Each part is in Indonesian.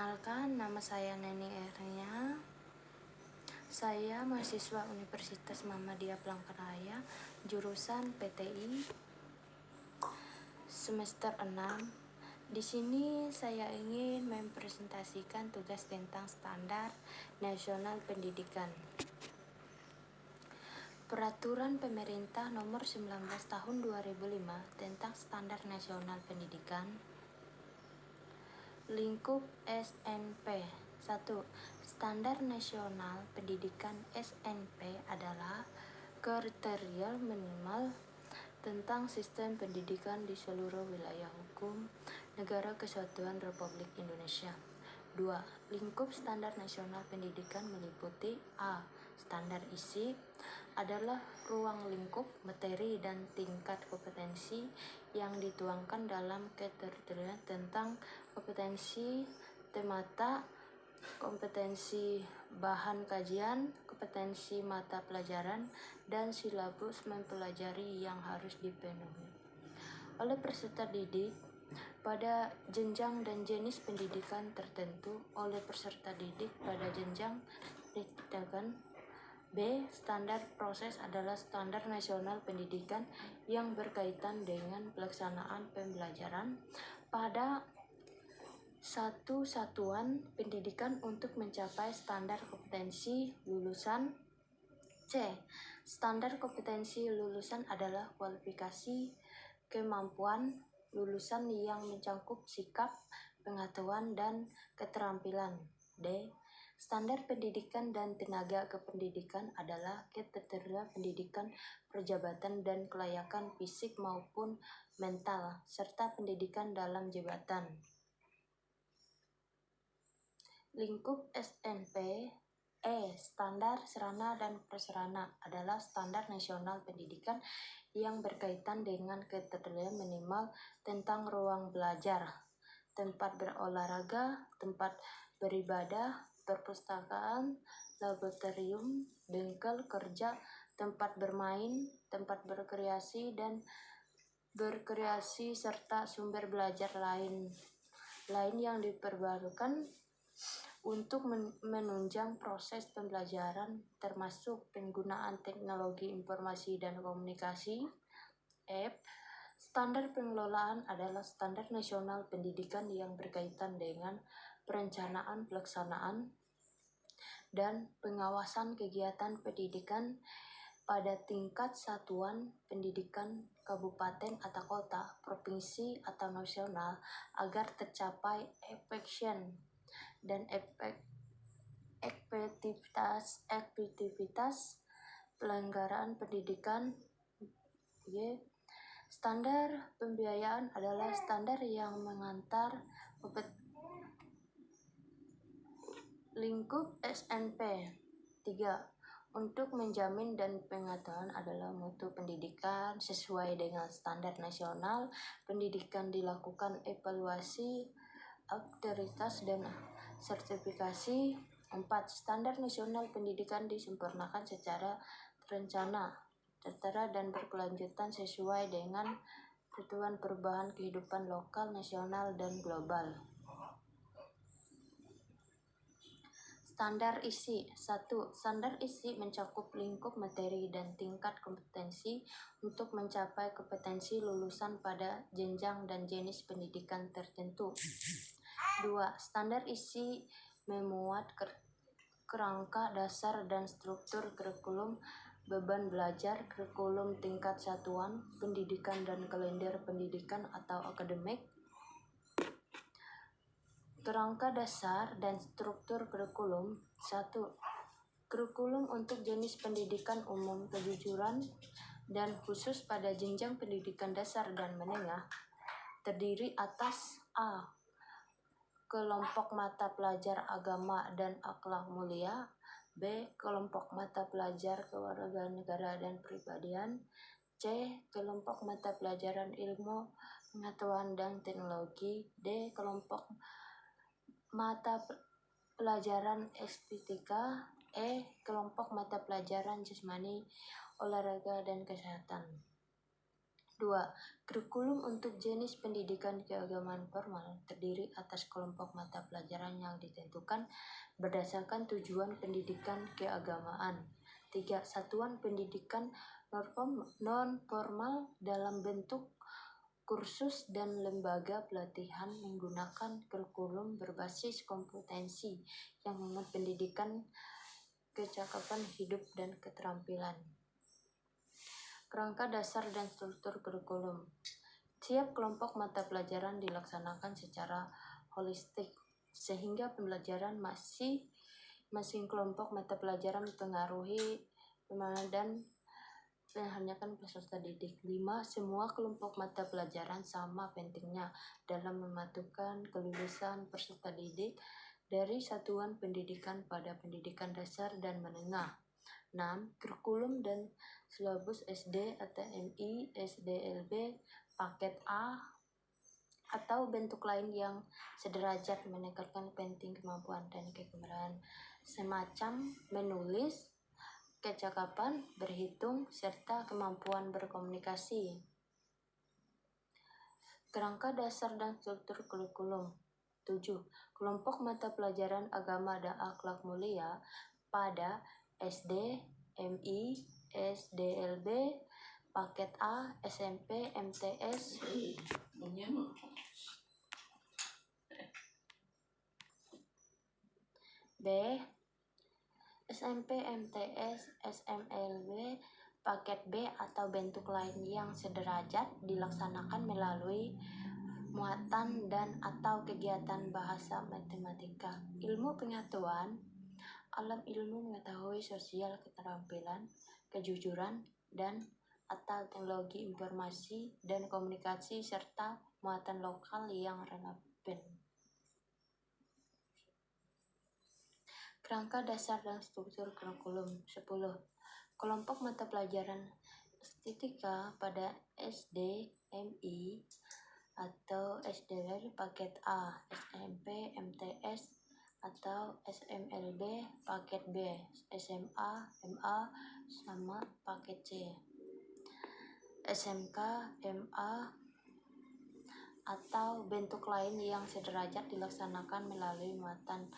Perkenalkan, nama saya Neni Ernia. Saya mahasiswa Universitas Muhammadiyah Palangkaraya, jurusan PTI, semester 6. Di sini saya ingin mempresentasikan tugas tentang Standar Nasional Pendidikan. Peraturan Pemerintah Nomor 19 Tahun 2005 tentang Standar Nasional Pendidikan. Lingkup SNP. 1. Standar Nasional Pendidikan SNP adalah kriteria minimal tentang sistem pendidikan di seluruh wilayah hukum Negara Kesatuan Republik Indonesia. 2. Lingkup Standar Nasional Pendidikan meliputi A. Standar isi adalah ruang lingkup materi dan tingkat kompetensi yang dituangkan dalam kriteria tentang kompetensi temata, kompetensi bahan kajian, kompetensi mata pelajaran, dan silabus mempelajari yang harus dipenuhi oleh peserta didik pada jenjang dan jenis pendidikan tertentu oleh peserta didik pada jenjang pendidikan. B. Standar proses adalah standar nasional pendidikan yang berkaitan dengan pelaksanaan pembelajaran pada satu satuan pendidikan untuk mencapai standar kompetensi lulusan. C. Standar kompetensi lulusan adalah kualifikasi kemampuan lulusan yang mencakup sikap, pengetahuan, dan keterampilan. D. Standar pendidikan dan tenaga kependidikan adalah kriteria pendidikan perjabatan dan kelayakan fisik maupun mental, serta pendidikan dalam jabatan. Lingkup SNP. Standar sarana dan prasarana adalah standar nasional pendidikan yang berkaitan dengan kriteria minimal tentang ruang belajar, tempat berolahraga, tempat beribadah, perpustakaan, laboratorium, bengkel kerja, tempat bermain, tempat berkreasi dan berkreasi, serta sumber belajar lain yang diperbarukan untuk menunjang proses pembelajaran, termasuk penggunaan teknologi informasi dan komunikasi. F. Standar pengelolaan adalah standar nasional pendidikan yang berkaitan dengan perencanaan, pelaksanaan, dan pengawasan kegiatan pendidikan pada tingkat satuan pendidikan kabupaten atau kota, provinsi atau nasional agar tercapai efisien dan efektivitas pelanggaran pendidikan. Y. Standar pembiayaan adalah standar yang mengantar lingkup SNP. 3. Untuk menjamin dan pengetahuan adalah mutu pendidikan sesuai dengan standar nasional pendidikan, dilakukan evaluasi otoritas dan sertifikasi. 4. Standar nasional pendidikan disempurnakan secara terencana, tertera dan berkelanjutan sesuai dengan kebutuhan perubahan kehidupan lokal, nasional, dan global. Standar isi. 1. Standar isi mencakup lingkup materi dan tingkat kompetensi untuk mencapai kompetensi lulusan pada jenjang dan jenis pendidikan tertentu. 2. Standar isi memuat kerangka dasar dan struktur kurikulum, beban belajar, kurikulum tingkat satuan pendidikan, dan kalender pendidikan atau akademik. Kerangka dasar dan struktur kurikulum. 1. Kurikulum untuk jenis pendidikan umum, kejuruan, dan khusus pada jenjang pendidikan dasar dan menengah terdiri atas A. Kelompok mata pelajar agama dan akhlak mulia. B. Kelompok mata pelajar kewarganegaraan dan pribadian. C. Kelompok mata pelajaran ilmu pengetahuan dan teknologi. D. Kelompok mata pelajaran estetika. E. Kelompok mata pelajaran jasmani, olahraga, dan kesehatan. 2. Kurikulum untuk jenis pendidikan keagamaan formal terdiri atas kelompok mata pelajaran yang ditentukan berdasarkan tujuan pendidikan keagamaan. 3. Satuan pendidikan non-formal dalam bentuk kursus dan lembaga pelatihan menggunakan kurikulum berbasis kompetensi yang memuat pendidikan kecakapan hidup dan keterampilan. Kerangka dasar dan struktur kurikulum. Tiap kelompok mata pelajaran dilaksanakan secara holistik, sehingga pembelajaran masing kelompok mata pelajaran mempengaruhi dan menghasilkan peserta didik. 5. Semua kelompok mata pelajaran sama pentingnya dalam mematukan kelulusan peserta didik dari satuan pendidikan pada pendidikan dasar dan menengah. 6. Kurikulum dan silabus SD atau MI, SDLB, paket A atau bentuk lain yang sederajat menekankan penting kemampuan dan kegemaran semacam menulis, kecakapan, berhitung, serta kemampuan berkomunikasi. Kerangka dasar dan struktur kurikulum. 7. Kelompok mata pelajaran agama dan akhlak mulia pada SD, MI, SDLB, paket A, SMP, MTS, B, SMP, MTS, SMLB, paket B atau bentuk lain yang sederajat dilaksanakan melalui muatan dan atau kegiatan bahasa matematika, ilmu pengetahuan, alam ilmu mengetahui sosial, keterampilan, kejujuran, dan atau teknologi informasi dan komunikasi serta muatan lokal yang relevan. Kerangka dasar dan struktur kurikulum. 10. Kelompok mata pelajaran estetika pada SD, MI, atau SDLB paket A, SMP, MTS, atau SMLB paket B, SMA, MA sama paket C, SMK, MA, atau bentuk lain yang sederajat dilaksanakan melalui muatan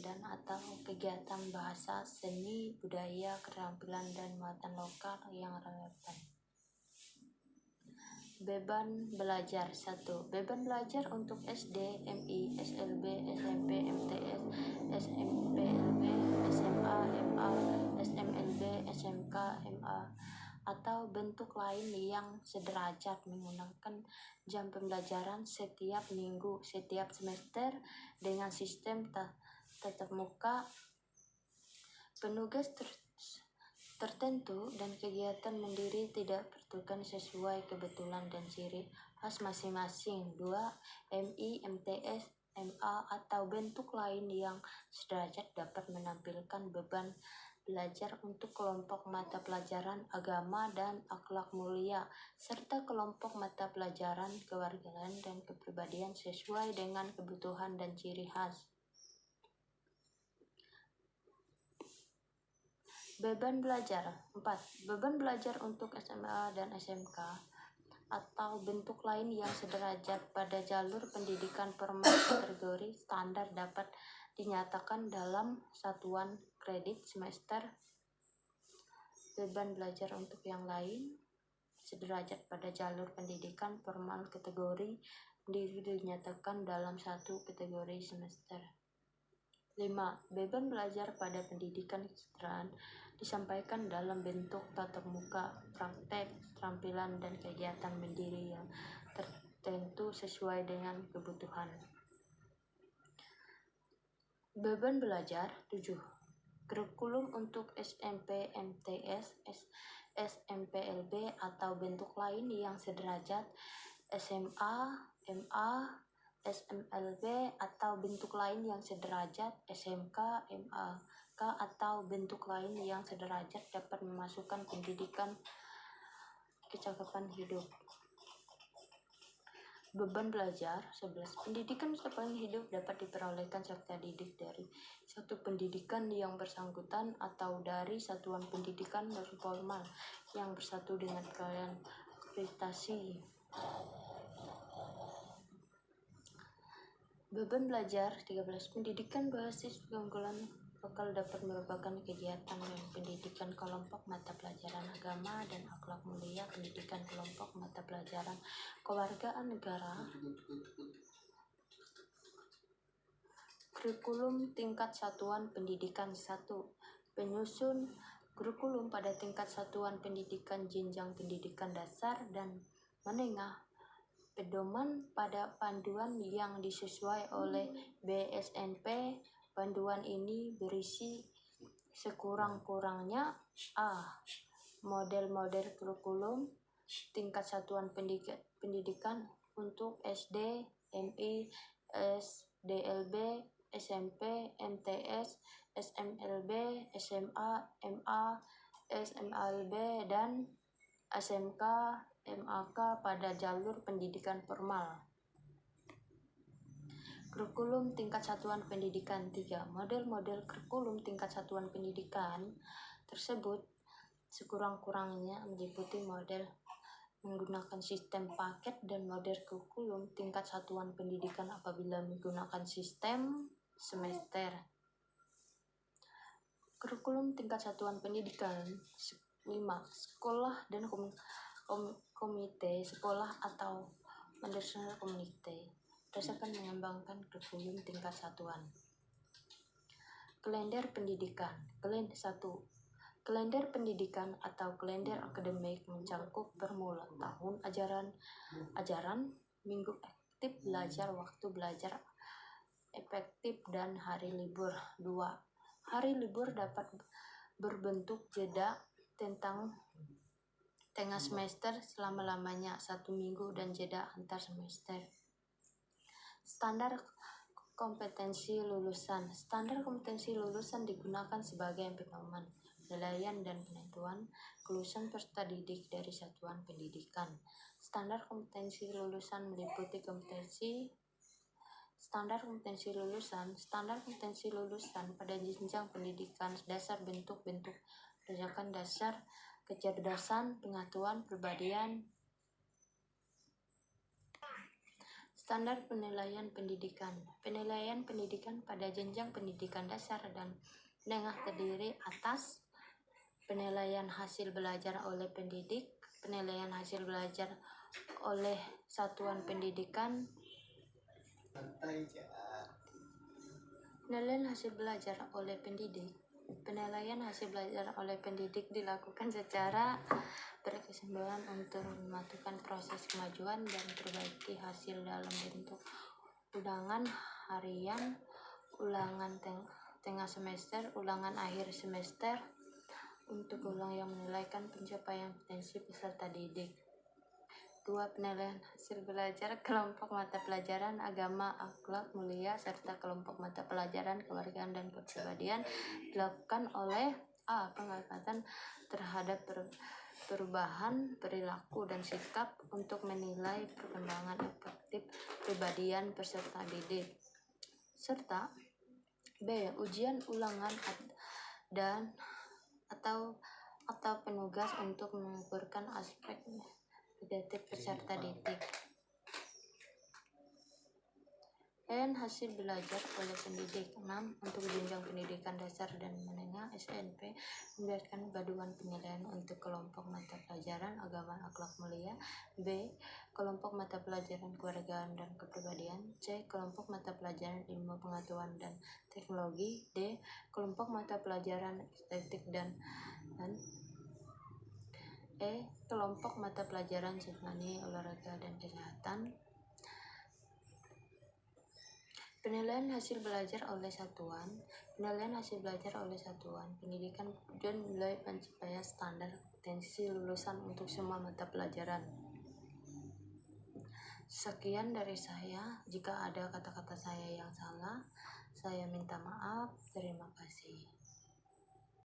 dan atau kegiatan bahasa, seni, budaya, keterampilan, dan muatan lokal yang relevan. Beban belajar. 1. Beban belajar untuk SD, MI, SLB, SMP, MTS, SMPLB, SMA, MA, SMLB, SMK, MA, atau bentuk lain yang sederajat menggunakan jam pembelajaran setiap minggu, setiap semester dengan sistem tatap muka, penugas tertentu, dan kegiatan mandiri tidak bertujuan sesuai kebetulan dan ciri khas masing-masing. 2. MI, MTS, MA, atau bentuk lain yang sederajat dapat menampilkan beban belajar untuk kelompok mata pelajaran agama dan akhlak mulia, serta kelompok mata pelajaran kewarganegaraan dan kepribadian sesuai dengan kebutuhan dan ciri khas. Beban belajar. 4. Beban belajar untuk SMA dan SMK atau bentuk lain yang sederajat pada jalur pendidikan formal kategori standar dapat dinyatakan dalam satuan kredit semester. Beban belajar untuk yang lain sederajat pada jalur pendidikan formal kategori dinyatakan dalam satu kategori semester. 5. Beban belajar pada pendidikan kesetaraan disampaikan dalam bentuk tatap muka, praktek, keterampilan, dan kegiatan mandiri yang tertentu sesuai dengan kebutuhan. Beban belajar. 7. Kurikulum untuk SMP, MTS, SMPLB, atau bentuk lain yang sederajat, SMA, MA, SMLB, atau bentuk lain yang sederajat, SMK, MA, atau bentuk lain yang sederajat dapat memasukkan pendidikan kecakapan hidup. Beban belajar. 11. Pendidikan kecakapan hidup dapat diperolehkan serta didik dari satu pendidikan yang bersangkutan atau dari satuan pendidikan non formal yang bersatu dengan kalian akreditasi. Beban belajar 13. Pendidikan berbasis keunggulan lokal dapat merupakan kegiatan dan pendidikan kelompok mata pelajaran agama dan akhlak mulia, pendidikan kelompok mata pelajaran kewargaan negara. Kurikulum tingkat satuan pendidikan 1. Penyusun kurikulum pada tingkat satuan pendidikan jenjang pendidikan dasar dan menengah. Pedoman pada panduan yang disesuaikan oleh BSNP. Panduan ini berisi sekurang-kurangnya A. Model-model kurikulum tingkat satuan pendidikan untuk SD, MI, SDLB, SMP, MTS, SMLB, SMA, MA, SMLB, dan SMK, MAK pada jalur pendidikan formal. Kurikulum tingkat satuan pendidikan 3. Model-model kurikulum tingkat satuan pendidikan tersebut sekurang-kurangnya meliputi model menggunakan sistem paket dan model kurikulum tingkat satuan pendidikan apabila menggunakan sistem semester. Kurikulum tingkat satuan pendidikan 5. Sekolah dan komite sekolah atau manajemen komite berdasarkan mengembangkan kurikulum tingkat satuan. Kalender pendidikan. Kalender 1. Kalender pendidikan atau kalender akademik mencakup permulaan tahun ajaran, minggu aktif belajar, waktu belajar efektif, dan hari libur. 2. Hari libur dapat berbentuk jeda tengah semester selama-lamanya 1 minggu dan jeda antar semester. Standar kompetensi lulusan. Standar kompetensi lulusan digunakan sebagai pedoman penilaian dan penentuan kelulusan peserta didik dari satuan pendidikan. Standar kompetensi lulusan meliputi standar kompetensi lulusan pada jenjang pendidikan dasar, bentuk-bentuk berdasarkan dasar kecerdasan, pengetahuan, kepribadian. Standar penilaian pendidikan. Penilaian pendidikan pada jenjang pendidikan dasar dan menengah terdiri atas penilaian hasil belajar oleh pendidik, penilaian hasil belajar oleh satuan pendidikan, penilaian hasil belajar oleh pendidik. Penilaian hasil belajar oleh pendidik dilakukan secara berkesinambungan untuk mematukan proses kemajuan dan perbaiki hasil dalam bentuk ulangan harian, ulangan tengah semester, ulangan akhir semester untuk ulang yang menilaikan pencapaian potensi peserta didik. 2. Penilaian hasil belajar kelompok mata pelajaran agama, akhlak mulia, serta kelompok mata pelajaran kewargaan dan kepribadian dilakukan oleh A. Pengamatan terhadap perubahan perilaku dan sikap untuk menilai perkembangan efektif kepribadian peserta didik, serta B. Ujian ulangan atau penugas untuk mengukurkan aspek negatif peserta didik. Dan hasil belajar oleh pendidik. 6. Untuk jenjang pendidikan dasar dan menengah SMP memberikan panduan penilaian untuk kelompok mata pelajaran agama, akhlak mulia. B. Kelompok mata pelajaran kewargaan dan kepribadian. C. Kelompok mata pelajaran ilmu pengetahuan dan teknologi. D. Kelompok mata pelajaran estetik dan E. Kelompok mata pelajaran jasmani, olahraga, dan kesehatan. Penilaian hasil belajar oleh satuan. Penilaian hasil belajar oleh satuan pendidikan tujuan menilai pencapaian standar kompetensi lulusan untuk semua mata pelajaran. Sekian dari saya. Jika ada kata-kata saya yang salah, saya minta maaf. Terima kasih.